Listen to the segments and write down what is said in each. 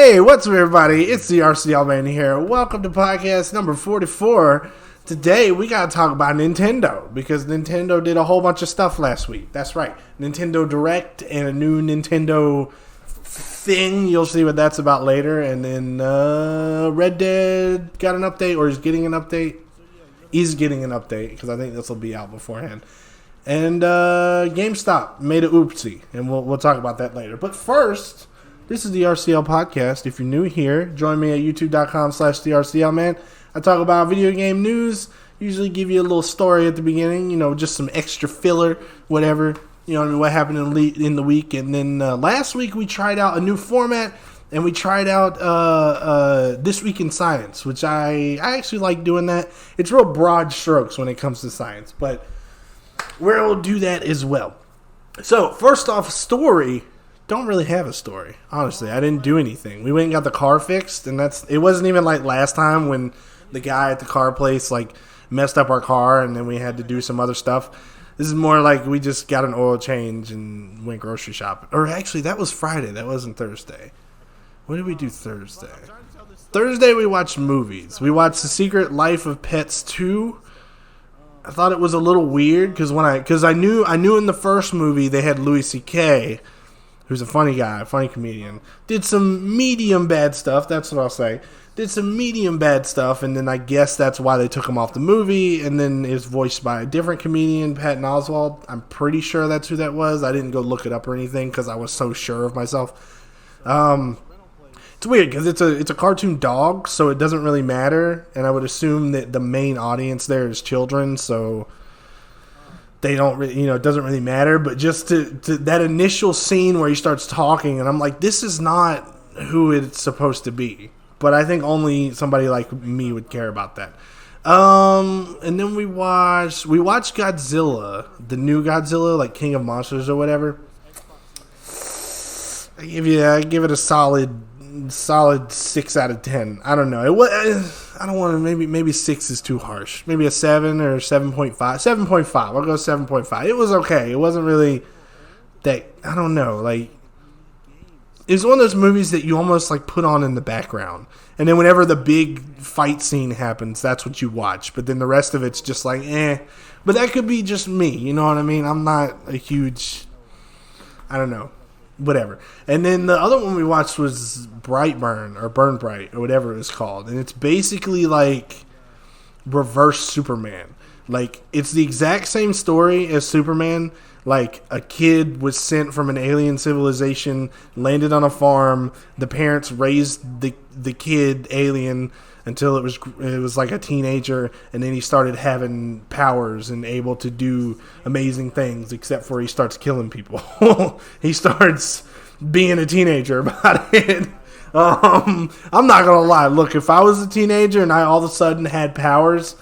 Hey, what's up, everybody? It's the RCLman here. Welcome to podcast number 44. Today, we got to talk about Nintendo, because Nintendo did a whole bunch of stuff last week. That's right. Nintendo Direct and a new Nintendo thing. You'll see what that's about later. And then Red Dead got an update, or is getting an update. He's getting an update, because I think this will be out beforehand. And Gamestop made a oopsie, and we'll talk about that later. But first, this is the RCL podcast. If you're new here, join me at youtube.com/theRCLman. I talk about video game news, usually give you a little story at the beginning, just some extra filler, whatever, what happened in the week. And then last week we tried out a new format, and we tried out This Week in Science, which I actually like doing that. It's real broad strokes when it comes to science, but we'll do that as well. So, first off, story. Don't really have a story, honestly. I didn't do anything. We went and got the car fixed, and it wasn't even like last time when the guy at the car place messed up our car, and then we had to do some other stuff. This is more like we just got an oil change and went grocery shopping. Or actually, that was Friday. That wasn't Thursday. What did we do Thursday? Thursday we watched movies. We watched The Secret Life of Pets 2. I thought it was a little weird because I knew in the first movie they had Louis C.K., who's a funny guy, a funny comedian. Did some medium bad stuff, that's what I'll say. Did some medium bad stuff, and then I guess that's why they took him off the movie, and then is voiced by a different comedian, Patton Oswalt. I'm pretty sure that's who that was. I didn't go look it up or anything because I was so sure of myself. It's weird because it's a cartoon dog, so it doesn't really matter, and I would assume that the main audience there is children, so they don't really, it doesn't really matter. But just to that initial scene where he starts talking, and I'm like, this is not who it's supposed to be. But I think only somebody like me would care about that. And then we watched Godzilla, the new Godzilla, like King of Monsters or whatever. I give it a solid 6 out of 10. I don't know. I don't want to. Maybe 6 is too harsh. Maybe a 7 or 7.5. 7.5. I'll go 7.5. It was okay. It wasn't really that. I don't know. It's one of those movies that you almost put on in the background, and then whenever the big fight scene happens, that's what you watch. But then the rest of it's just eh. But that could be just me. You know what I mean? I'm not a huge. I don't know. Whatever. And then the other one we watched was Brightburn, or Burn Bright, or whatever it was called. And it's basically reverse Superman. It's the exact same story as Superman. A kid was sent from an alien civilization, landed on a farm. The parents raised the kid alien until it was like a teenager, and then he started having powers and able to do amazing things, except for he starts killing people. He starts being a teenager about it. I'm not gonna lie. Look, if I was a teenager and I all of a sudden had powers,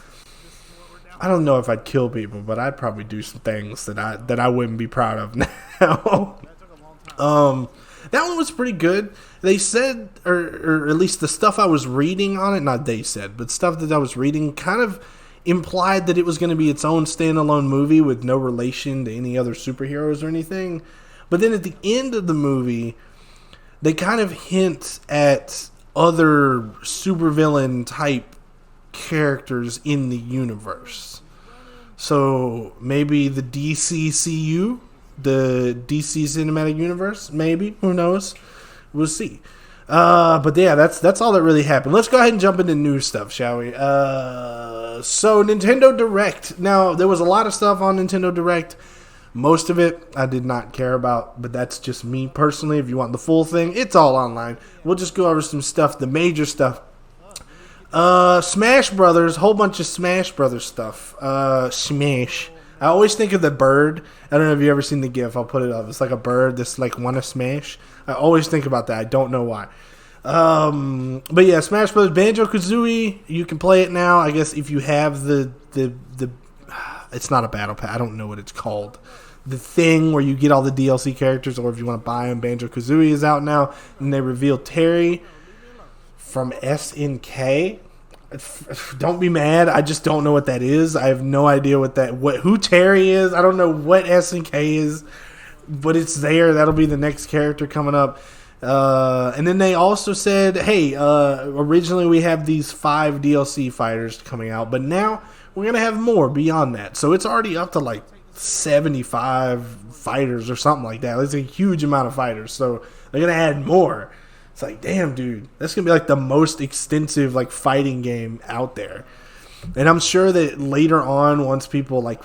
I don't know if I'd kill people, but I'd probably do some things that I wouldn't be proud of now. That one was pretty good. They said, or at least the stuff I was reading on it, not they said, but stuff that I was reading kind of implied that it was going to be its own standalone movie with no relation to any other superheroes or anything. But then at the end of the movie, they kind of hint at other supervillain type characters in the universe. So maybe the DCCU, the DC Cinematic Universe, maybe, who knows? We'll see. But yeah, that's all that really happened. Let's go ahead and jump into news stuff, shall we? So Nintendo Direct. Now, there was a lot of stuff on Nintendo Direct. Most of it I did not care about, but that's just me personally. If you want the full thing, it's all online. We'll just go over some stuff, the major stuff. Smash Brothers, whole bunch of Smash Brothers stuff. Smash. I always think of the bird. I don't know if you've ever seen the GIF. I'll put it up. It's like a bird that's wanna smash. I always think about that. I don't know why. But yeah, Smash Brothers, Banjo-Kazooie. You can play it now. I guess if you have the it's not a battle pass. I don't know what it's called. The thing where you get all the DLC characters, or if you want to buy them, Banjo-Kazooie is out now. And they revealed Terry from SNK. Don't be mad. I just don't know what that is. I have no idea who Terry is. I don't know what SNK is, but it's there. That'll be the next character coming up. And then they also said, hey, originally we have these 5 DLC fighters coming out, but now we're going to have more beyond that. So it's already up to like 75 fighters or something like that. It's a huge amount of fighters. So they're going to add more. It's like, damn, dude, that's going to be like the most extensive like fighting game out there. And I'm sure that later on, once people like,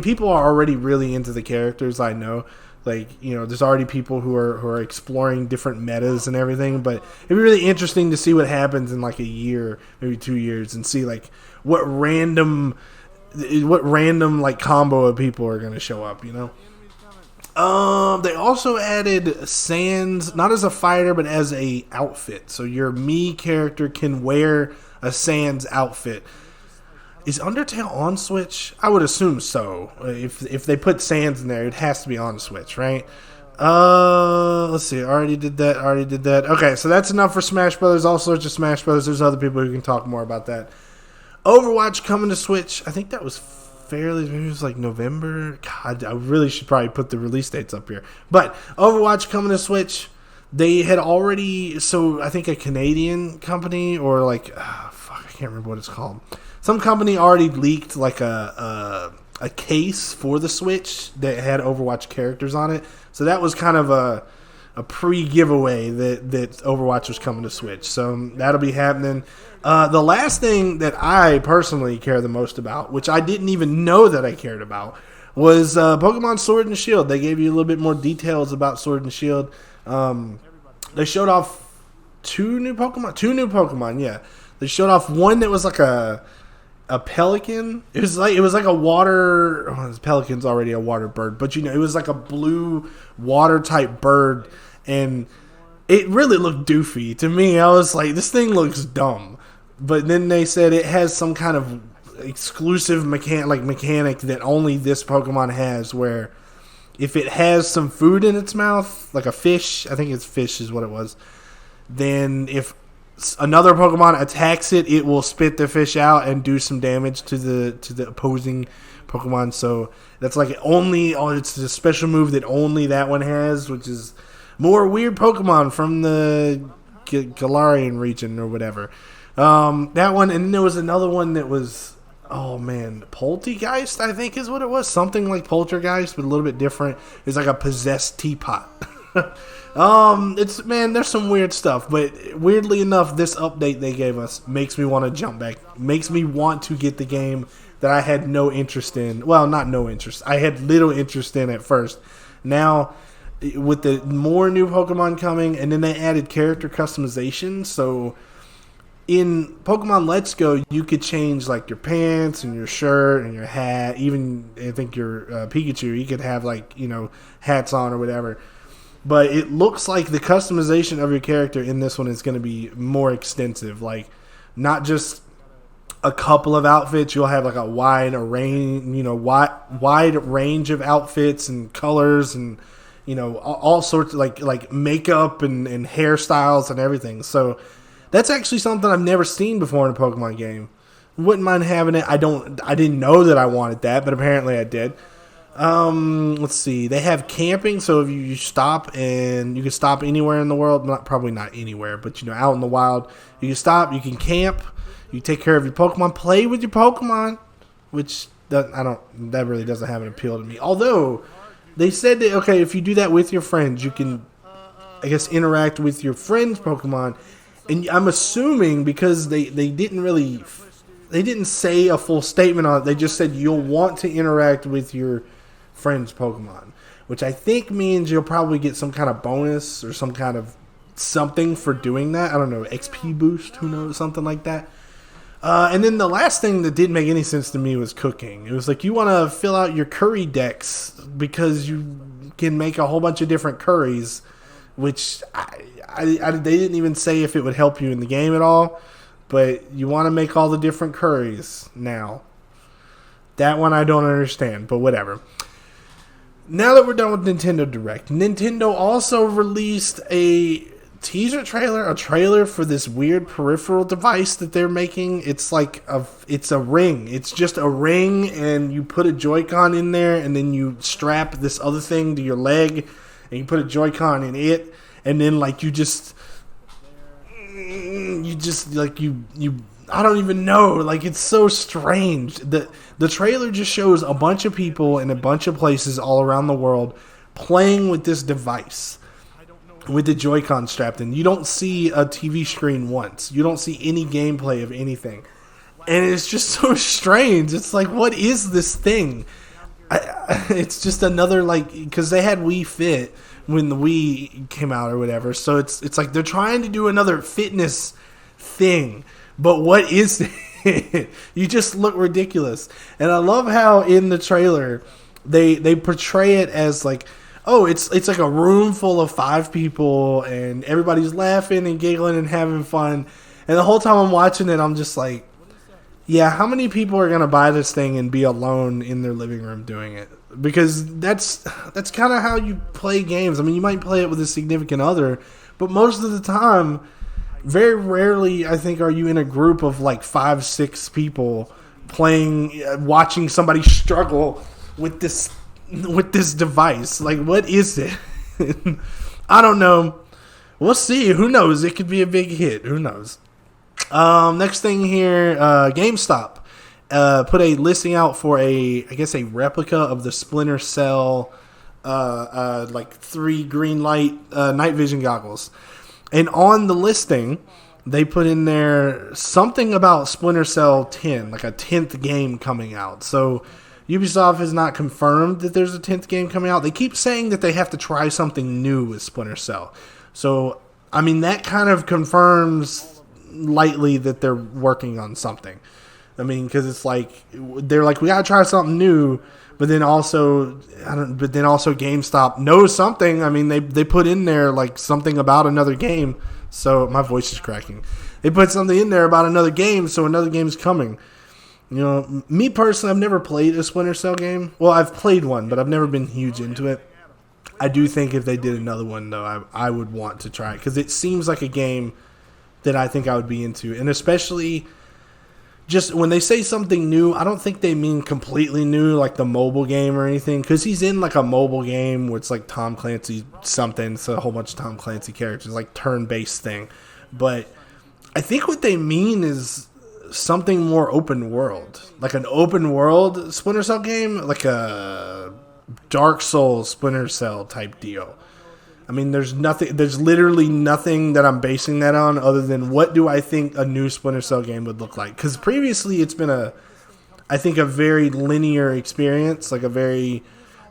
people are already really into the characters, I know. Like, there's already people who are exploring different metas and everything, but it'd be really interesting to see what happens in like a year, maybe 2 years, and see like what random like combo of people are going to show up, They also added Sans, not as a fighter, but as a outfit. So your Mii character can wear a Sans outfit. Is Undertale on Switch? I would assume so. If they put Sans in there, it has to be on Switch, right? Let's see. Already did that. Okay, so that's enough for Smash Brothers. All sorts of Smash Brothers. There's other people who can talk more about that. Overwatch coming to Switch. I think that was maybe it was like November. God, I really should probably put the release dates up here. But Overwatch coming to Switch. They had already, so I think a Canadian company or like, I can't remember what it's called. Some company already leaked like a case for the Switch that had Overwatch characters on it. So that was kind of a pre-giveaway that Overwatch was coming to Switch. So that'll be happening. The last thing that I personally care the most about, which I didn't even know that I cared about, was Pokemon Sword and Shield. They gave you a little bit more details about Sword and Shield. They showed off 2 new Pokemon, yeah. They showed off one that was like a pelican. It was like a water. Pelican's already a water bird, but it was like a blue water type bird, and it really looked doofy to me. I was like, this thing looks dumb. But then they said it has some kind of exclusive mechanic that only this Pokemon has, where if it has some food in its mouth, like a fish, I think it's fish is what it was, then if another Pokemon attacks it, it will spit the fish out and do some damage to the opposing Pokemon. So that's like it's a special move that only that one has, which is more weird Pokemon from the Galarian region or whatever. That one, and then there was another one that was, Poltergeist, I think is what it was. Something like Poltergeist, but a little bit different. It's like a possessed teapot. There's some weird stuff, but weirdly enough, this update they gave us makes me want to jump back, makes me want to get the game that I had no interest in. Well, not no interest. I had little interest in at first. Now, with the more new Pokemon coming, and then they added character customization, so in Pokemon Let's Go, you could change like your pants and your shirt and your hat. Even I think your Pikachu, you could have hats on or whatever. But it looks like the customization of your character in this one is going to be more extensive. Like, not just a couple of outfits. You'll have like a wide range of outfits and colors and all sorts of like makeup and hairstyles and everything. So that's actually something I've never seen before in a Pokemon game. Wouldn't mind having it. I didn't know that I wanted that, but apparently I did. Let's see. They have camping, so if you stop, and you can stop anywhere in the world. Probably not anywhere, but out in the wild, you can stop. You can camp. You take care of your Pokemon. Play with your Pokemon, which that really doesn't have an appeal to me. Although they said that if you do that with your friends, you can, I guess, interact with your friends' Pokemon. And I'm assuming because they didn't say a full statement on it. They just said you'll want to interact with your friends' Pokemon, which I think means you'll probably get some kind of bonus or some kind of something for doing that. I don't know, XP boost, who knows, something like that. And then the last thing that didn't make any sense to me was cooking. It was like you want to fill out your curry decks because you can make a whole bunch of different curries, which they didn't even say if it would help you in the game at all. But you want to make all the different curries now. That one I don't understand, but whatever. Now that we're done with Nintendo Direct, Nintendo also released a teaser trailer, a trailer for this weird peripheral device that they're making. It's like it's a ring. It's just a ring, and you put a Joy-Con in there, and then you strap this other thing to your leg, and you put a Joy-Con in it, and then like you I don't even know. Like, it's so strange. The trailer just shows a bunch of people in a bunch of places all around the world playing with this device with the Joy-Con strapped in. You don't see a TV screen once. You don't see any gameplay of anything. And it's just so strange. It's like, what is this thing? It's just another, like, because they had Wii Fit when the Wii came out or whatever. So it's like they're trying to do another fitness thing. But what is it? You just look ridiculous. And I love how in the trailer they portray it as like, oh, it's like a room full of 5 people and everybody's laughing and giggling and having fun. And the whole time I'm watching it, I'm just like, yeah, how many people are going to buy this thing and be alone in their living room doing it? Because that's kind of how you play games. I mean, you might play it with a significant other, but most of the time, very rarely, I think, are you in a group of like 5, 6 people playing, watching somebody struggle with this device. Like, what is it? I don't know. We'll see. Who knows? It could be a big hit. Who knows? Next thing here, GameStop put a listing out for a replica of the Splinter Cell, like 3 green light night vision goggles. And on the listing, they put in there something about Splinter Cell 10, like a 10th game coming out. So Ubisoft has not confirmed that there's a 10th game coming out. They keep saying that they have to try something new with Splinter Cell. So, I mean, that kind of confirms lightly that they're working on something. I mean, because it's like, they're like, we got to try something new. But then also GameStop knows something. I mean, they put in there like something about another game. So my voice is cracking. They put something in there about another game, so another game is coming. You know, me personally, I've never played a Splinter Cell game. Well, I've played one, but I've never been huge into it. I do think if they did another one, though, I would want to try it because it seems like a game that I think I would be into, and especially. Just when they say something new, I don't think they mean completely new, like the mobile game or anything. Because he's in like a mobile game where it's like Tom Clancy something. It's a whole bunch of Tom Clancy characters, like turn-based thing. But I think what they mean is something more open world. Like an open world Splinter Cell game, like a Dark Souls Splinter Cell type deal. I mean, there's literally nothing that I'm basing that on other than what do I think a new Splinter Cell game would look like. Because previously it's been a very linear experience, like a very,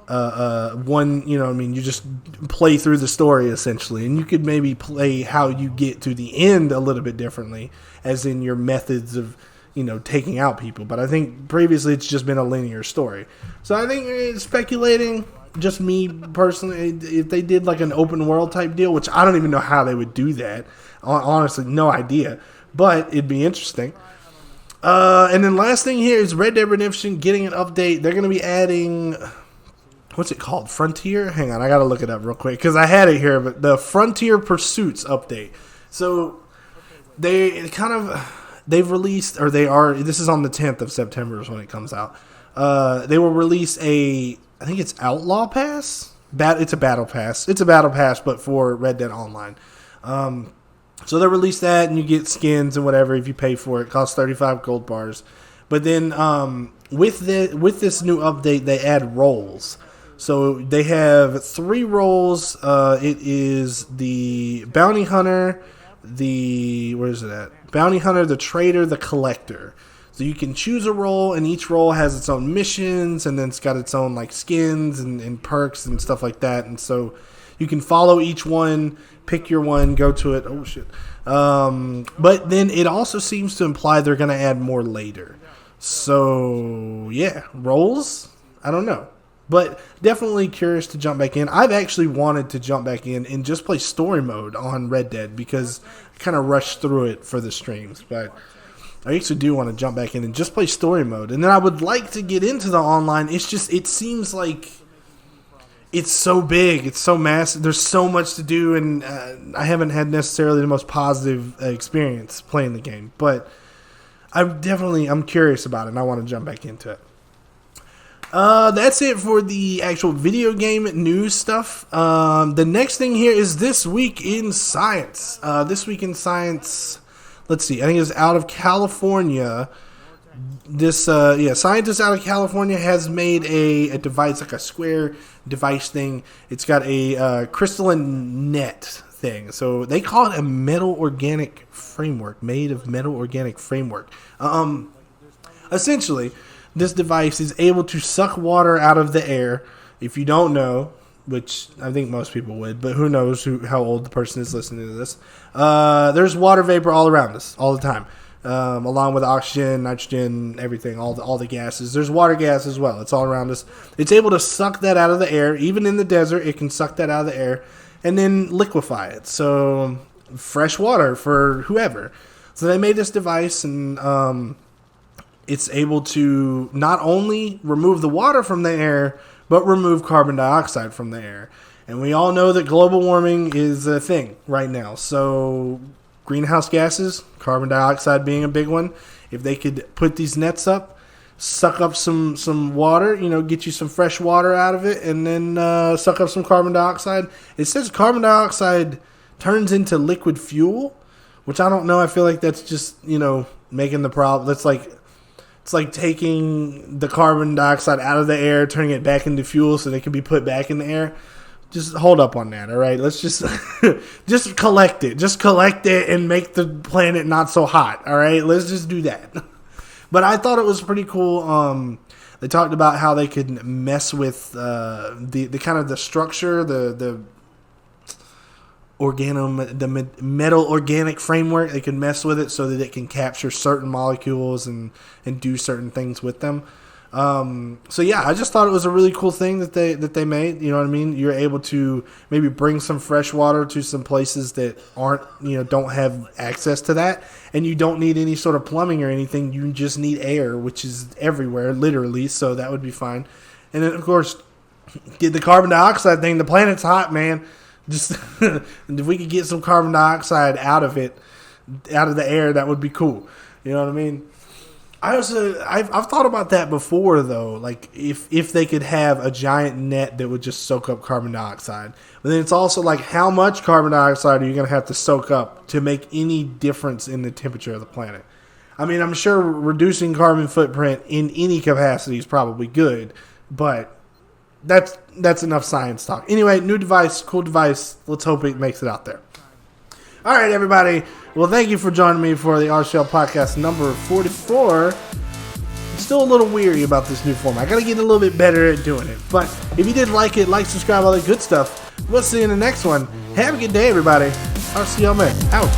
you just play through the story essentially. And you could maybe play how you get to the end a little bit differently, as in your methods of, taking out people. But I think previously it's just been a linear story. So I think speculating... Just me personally, if they did like an open world type deal, which I don't even know how they would do that. Honestly, no idea. But it'd be interesting. And then last thing here is Red Dead Redemption getting an update. They're going to be adding, what's it called? Frontier? Hang on, I got to look it up real quick because I had it here. But the Frontier Pursuits update. So they've released, or they are, this is on the 10th of September is when it comes out. They will release I think it's Outlaw Pass. It's a Battle Pass. It's a Battle Pass, but for Red Dead Online. So they release that, and you get skins and whatever if you pay for it. It costs 35 gold bars. But then with this new update, they add roles. So they have 3 roles. It is the Bounty Hunter, Bounty Hunter, the Trader, the Collector. So you can choose a role, and each role has its own missions, and then it's got its own like skins and perks and stuff like that. And so you can follow each one, pick your one, go to it. Oh shit! But then it also seems to imply they're going to add more later. So yeah, roles. I don't know, but definitely curious to jump back in. I've actually wanted to jump back in and just play story mode on Red Dead because I kind of rushed through it for the streams, but. I actually do want to jump back in and just play story mode. And then I would like to get into the online. It's just, it seems like it's so big. It's so massive. There's so much to do. And I haven't had necessarily the most positive experience playing the game. But I'm curious about it and I want to jump back into it. That's it for the actual video game news stuff. The next thing here is This Week in Science. This Week in Science, let's see, I think it's out of California. This, scientist out of California has made a device, like a square device thing. It's got a crystalline net thing. So they call it a metal organic framework, made of metal organic framework. Essentially, this device is able to suck water out of the air. If you don't know, which I think most people would, but who knows how old the person is listening to this. There's water vapor all around us, all the time. Along with oxygen, nitrogen, everything, all the gases. There's water gas as well. It's all around us. It's able to suck that out of the air. Even in the desert, it can suck that out of the air and then liquefy it. So fresh water for whoever. So they made this device, and it's able to not only remove the water from the air, but remove carbon dioxide from the air. And we all know that global warming is a thing right now. So greenhouse gases, carbon dioxide being a big one. If they could put these nets up, suck up some water, get you some fresh water out of it, and then suck up some carbon dioxide. It says carbon dioxide turns into liquid fuel, which I don't know. I feel like that's just, making the problem. That's like, it's like taking the carbon dioxide out of the air, turning it back into fuel so they can be put back in the air. Just hold up on that, all right? Let's just just collect it. Just collect it and make the planet not so hot, all right? Let's just do that. But I thought it was pretty cool. They talked about how they could mess with the kind of the structure, the metal organic framework. They can mess with it so that it can capture certain molecules and do certain things with them. So yeah, I just thought it was a really cool thing that they made. You know what I mean? You're able to maybe bring some fresh water to some places that aren't, don't have access to that, and you don't need any sort of plumbing or anything. You just need air, which is everywhere, literally. So that would be fine. And then of course, get the carbon dioxide thing. The planet's hot, man. Just if we could get some carbon dioxide out of the air, that would be cool. You know what I mean? I've thought about that before, though. Like if they could have a giant net that would just soak up carbon dioxide, but then it's also like, how much carbon dioxide are you going to have to soak up to make any difference in the temperature of the planet? I mean, I'm sure reducing carbon footprint in any capacity is probably good, but that's enough science talk. Anyway, new device, cool device. Let's hope it makes it out there. All right, everybody. Well, thank you for joining me for the RCL podcast number 44. I'm still a little weary about this new format. I got to get a little bit better at doing it. But if you did like it, like, subscribe, all that good stuff. We'll see you in the next one. Have a good day, everybody. RCLman out.